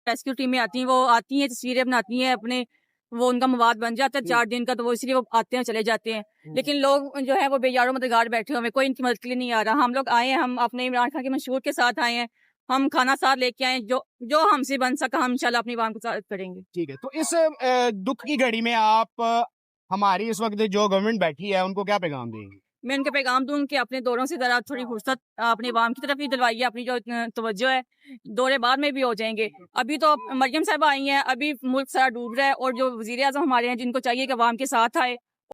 Rescue टीमें आती हैं, वो आती हैं, तस्वीरें बनाती हैं अपने, वो उनका मवाद बन जाता है 4 दिन का, तो वो इसलिए वो आते हैं चले जाते हैं। लेकिन लोग जो है वो बेयारों मददगार बैठे हुए, कोई इनकी मदद के लिए नहीं आ रहा। हम लोग आए हैं, हम अपने इमरान खान के मशहूर के साथ आए हैं, हम खाना साथ लेके आए, जो जो हमसे बन सका हम इंशाल्लाह अपनी आवाम को साथ करेंगे। ठीक है, तो इस दुख की घड़ी में आप हमारी इस वक्त जो गवर्नमेंट बैठी है उनको क्या पैगाम देंगे? मैं उनके पैगाम दूं कि अपने दौरों से जरा थोड़ी फुर्सत अपनी आवाम की तरफ ही दिलवाइए, अपनी जो तवज्जो है दौरे बाद में भी हो जाएंगे। अभी तो मरियम साहब आई हैं, अभी मुल्क सारा डूब रहा है, और जो वजीर आजम हमारे हैं जिनको चाहिए कि आवाम के साथ आए,